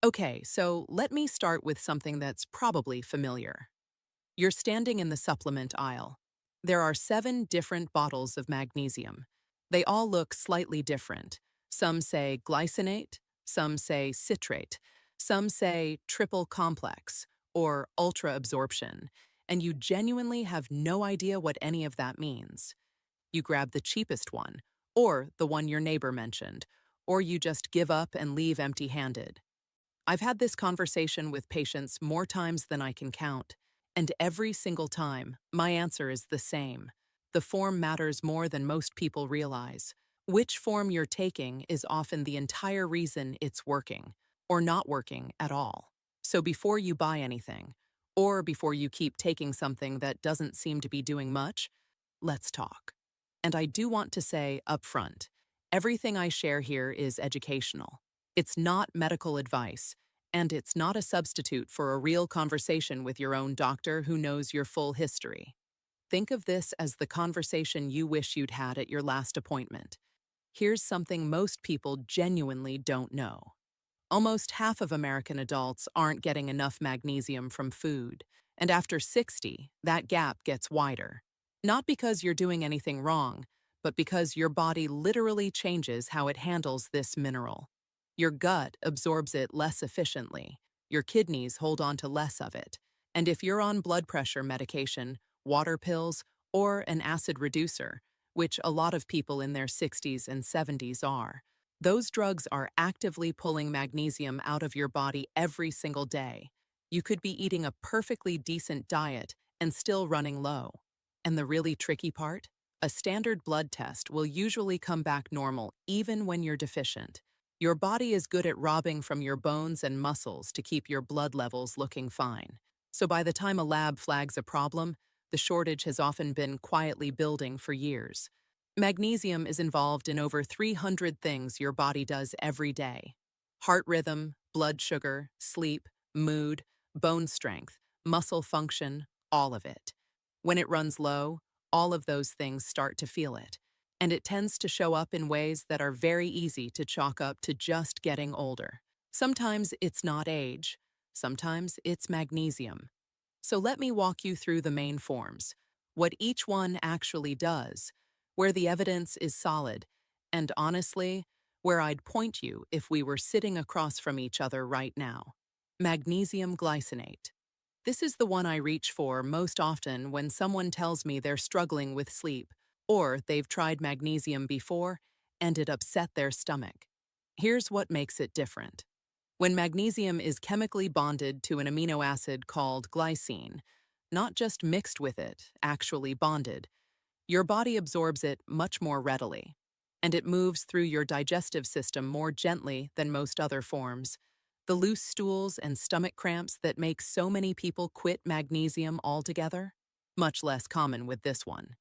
Okay, so let me start with something that's probably familiar. You're standing in the supplement aisle. There are 7 different bottles of magnesium. They all look slightly different. Some say glycinate, some say citrate, some say triple complex or ultra absorption, and you genuinely have no idea what any of that means. You grab the cheapest one, or the one your neighbor mentioned, or you just give up and leave empty-handed. I've had this conversation with patients more times than I can count, and every single time, my answer is the same. The form matters more than most people realize. Which form you're taking is often the entire reason it's working, or not working at all. So before you buy anything, or before you keep taking something that doesn't seem to be doing much, let's talk. And I do want to say upfront, everything I share here is educational. It's not medical advice, and it's not a substitute for a real conversation with your own doctor who knows your full history. Think of this as the conversation you wish you'd had at your last appointment. Here's something most people genuinely don't know. Almost half of American adults aren't getting enough magnesium from food, and after 60, that gap gets wider. Not because you're doing anything wrong, but because your body literally changes how it handles this mineral. Your gut absorbs it less efficiently, your kidneys hold on to less of it, and if you're on blood pressure medication, water pills, or an acid reducer, which a lot of people in their 60s and 70s are, those drugs are actively pulling magnesium out of your body every single day. You could be eating a perfectly decent diet and still running low. And the really tricky part? A standard blood test will usually come back normal even when you're deficient. Your body is good at robbing from your bones and muscles to keep your blood levels looking fine. So by the time a lab flags a problem, the shortage has often been quietly building for years. Magnesium is involved in over 300 things your body does every day. Heart rhythm, blood sugar, sleep, mood, bone strength, muscle function, all of it. When it runs low, all of those things start to feel it, and it tends to show up in ways that are very easy to chalk up to just getting older. Sometimes it's not age, sometimes it's magnesium. So let me walk you through the main forms, what each one actually does, where the evidence is solid, and honestly, where I'd point you if we were sitting across from each other right now. Magnesium glycinate. This is the one I reach for most often when someone tells me they're struggling with sleep, or they've tried magnesium before and it upset their stomach. Here's what makes it different. When magnesium is chemically bonded to an amino acid called glycine, not just mixed with it, actually bonded, your body absorbs it much more readily, and it moves through your digestive system more gently than most other forms. The loose stools and stomach cramps that make so many people quit magnesium altogether? Much less common with this one.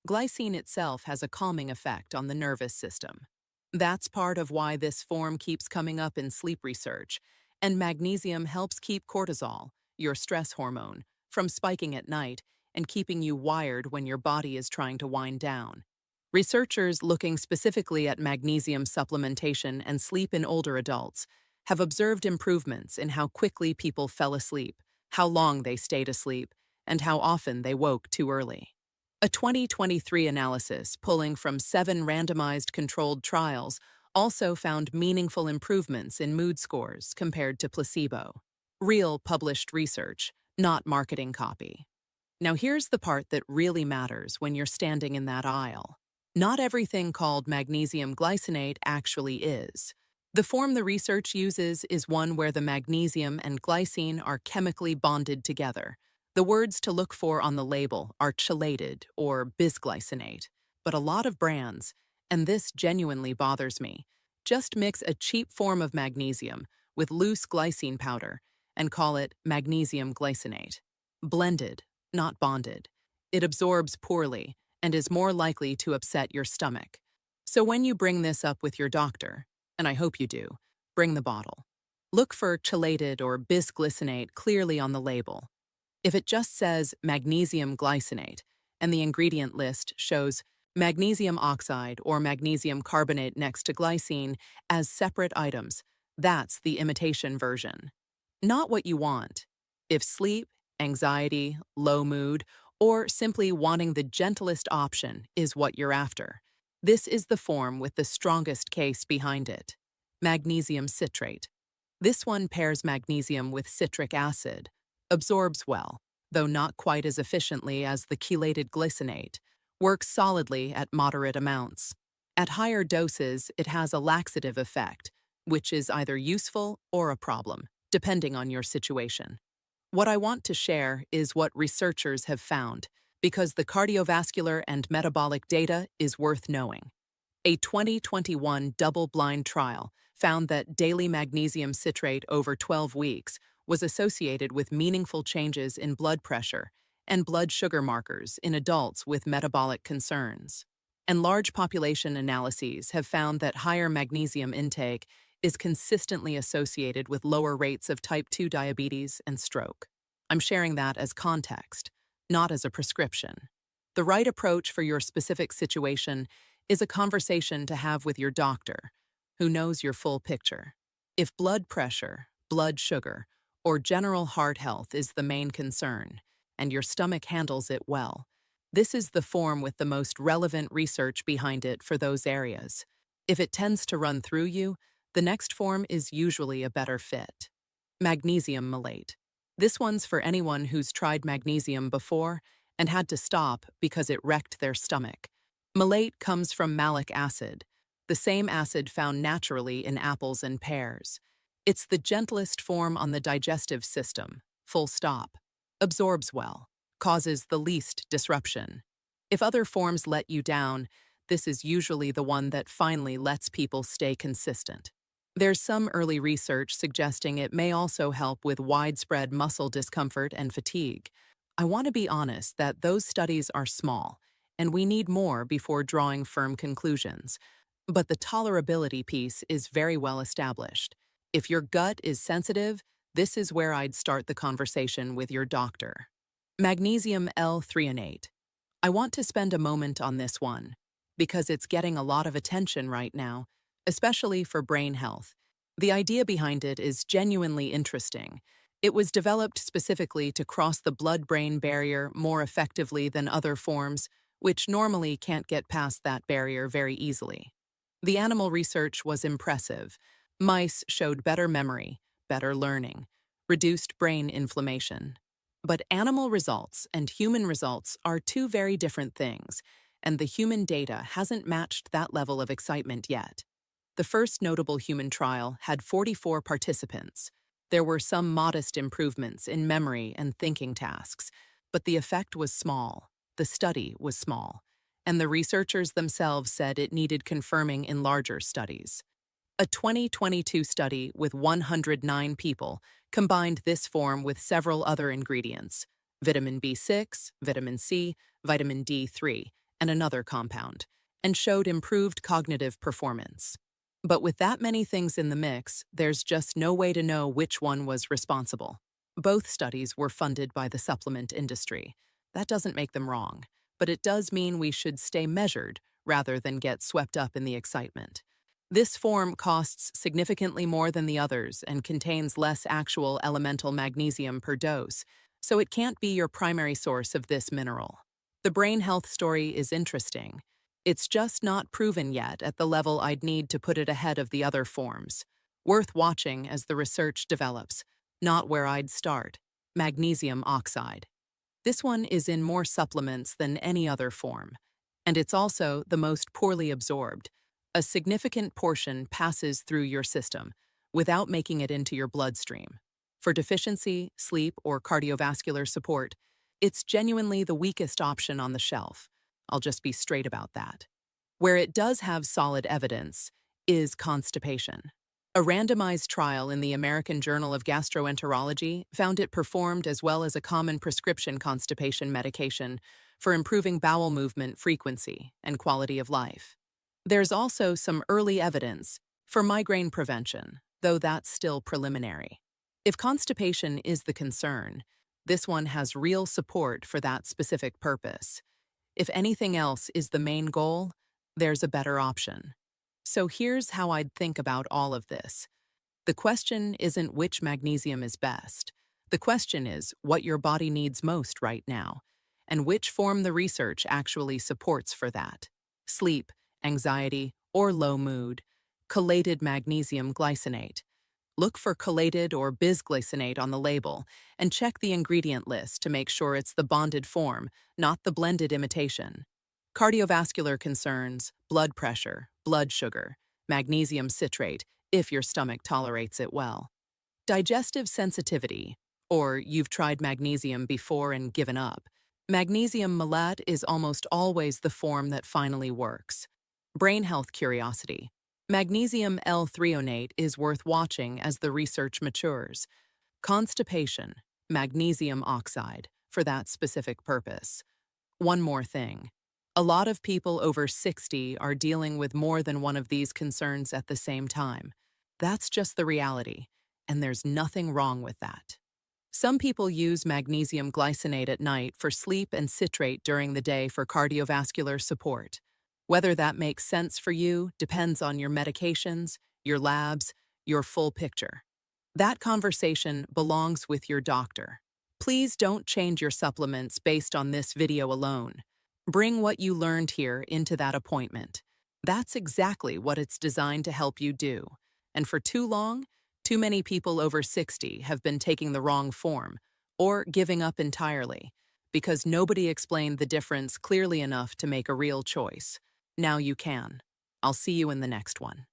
Glycine itself has a calming effect on the nervous system. That's part of why this form keeps coming up in sleep research, and magnesium helps keep cortisol, your stress hormone, from spiking at night and keeping you wired when your body is trying to wind down. Researchers looking specifically at magnesium supplementation and sleep in older adults have observed improvements in how quickly people fell asleep, how long they stayed asleep, and how often they woke too early. A 2023 analysis pulling from 7 randomized controlled trials also found meaningful improvements in mood scores compared to placebo. Real published research, not marketing copy. Now here's the part that really matters when you're standing in that aisle. Not everything called magnesium glycinate actually is. The form the research uses is one where the magnesium and glycine are chemically bonded together. The words to look for on the label are chelated or bisglycinate, but a lot of brands, and this genuinely bothers me, just mix a cheap form of magnesium with loose glycine powder and call it magnesium glycinate. Blended, not bonded. It absorbs poorly and is more likely to upset your stomach. So when you bring this up with your doctor, and I hope you do, bring the bottle. Look for chelated or bisglycinate clearly on the label. If it just says magnesium glycinate and the ingredient list shows magnesium oxide or magnesium carbonate next to glycine as separate items, That's the imitation version. Not what you want. If sleep, anxiety, low mood, or simply wanting the gentlest option is what you're after, this is the form with the strongest case behind it. Magnesium citrate. This one pairs magnesium with citric acid, absorbs well, though not quite as efficiently as the chelated glycinate, works solidly at moderate amounts. At higher doses, it has a laxative effect, which is either useful or a problem, depending on your situation. What I want to share is what researchers have found, because the cardiovascular and metabolic data is worth knowing. A 2021 double-blind trial found that daily magnesium citrate over 12 weeks was associated with meaningful changes in blood pressure and blood sugar markers in adults with metabolic concerns. And large population analyses have found that higher magnesium intake is consistently associated with lower rates of type 2 diabetes and stroke. I'm sharing that as context, not as a prescription. The right approach for your specific situation is a conversation to have with your doctor, who knows your full picture. If blood pressure, blood sugar, or general heart health is the main concern, and your stomach handles it well, this is the form with the most relevant research behind it for those areas. If it tends to run through you, the next form is usually a better fit. Magnesium malate. This one's for anyone who's tried magnesium before and had to stop because it wrecked their stomach. Malate comes from malic acid, the same acid found naturally in apples and pears. It's the gentlest form on the digestive system, full stop. Absorbs well, causes the least disruption. If other forms let you down, this is usually the one that finally lets people stay consistent. There's some early research suggesting it may also help with widespread muscle discomfort and fatigue. I want to be honest that those studies are small, and we need more before drawing firm conclusions. But the tolerability piece is very well established. If your gut is sensitive, this is where I'd start the conversation with your doctor. Magnesium L-threonate. I want to spend a moment on this one, because it's getting a lot of attention right now, especially for brain health. The idea behind it is genuinely interesting. It was developed specifically to cross the blood-brain barrier more effectively than other forms, which normally can't get past that barrier very easily. The animal research was impressive. Mice showed better memory, better learning, reduced brain inflammation. But animal results and human results are two very different things, and the human data hasn't matched that level of excitement yet. The first notable human trial had 44 participants. There were some modest improvements in memory and thinking tasks, but the effect was small, the study was small, and the researchers themselves said it needed confirming in larger studies. A 2022 study with 109 people combined this form with several other ingredients, vitamin B6, vitamin C, vitamin D3, and another compound, and showed improved cognitive performance. But with that many things in the mix, there's just no way to know which one was responsible. Both studies were funded by the supplement industry. That doesn't make them wrong, but it does mean we should stay measured rather than get swept up in the excitement. This form costs significantly more than the others and contains less actual elemental magnesium per dose, so it can't be your primary source of this mineral. The brain health story is interesting. It's just not proven yet at the level I'd need to put it ahead of the other forms. Worth watching as the research develops, not where I'd start. Magnesium oxide. This one is in more supplements than any other form, and it's also the most poorly absorbed. A significant portion passes through your system without making it into your bloodstream. For deficiency, sleep, or cardiovascular support, it's genuinely the weakest option on the shelf. I'll just be straight about that. Where it does have solid evidence is constipation. A randomized trial in the American Journal of Gastroenterology found it performed as well as a common prescription constipation medication for improving bowel movement frequency and quality of life. There's also some early evidence for migraine prevention, though that's still preliminary. If constipation is the concern, this one has real support for that specific purpose. If anything else is the main goal, there's a better option. So here's how I'd think about all of this. The question isn't which magnesium is best. The question is what your body needs most right now, and which form the research actually supports for that. Sleep, anxiety, or low mood. Chelated magnesium glycinate. Look for chelated or bisglycinate on the label, and check the ingredient list to make sure it's the bonded form, not the blended imitation. Cardiovascular concerns, blood pressure, blood sugar, magnesium citrate, if your stomach tolerates it well. Digestive sensitivity, or you've tried magnesium before and given up. Magnesium malate is almost always the form that finally works. Brain health curiosity. Magnesium L-threonate is worth watching as the research matures. Constipation, magnesium oxide, for that specific purpose. One more thing. A lot of people over 60 are dealing with more than one of these concerns at the same time. That's just the reality, and there's nothing wrong with that. Some people use magnesium glycinate at night for sleep and citrate during the day for cardiovascular support. Whether that makes sense for you depends on your medications, your labs, your full picture. That conversation belongs with your doctor. Please don't change your supplements based on this video alone. Bring what you learned here into that appointment. That's exactly what it's designed to help you do. And for too long, too many people over 60 have been taking the wrong form or giving up entirely because nobody explained the difference clearly enough to make a real choice. Now you can. I'll see you in the next one.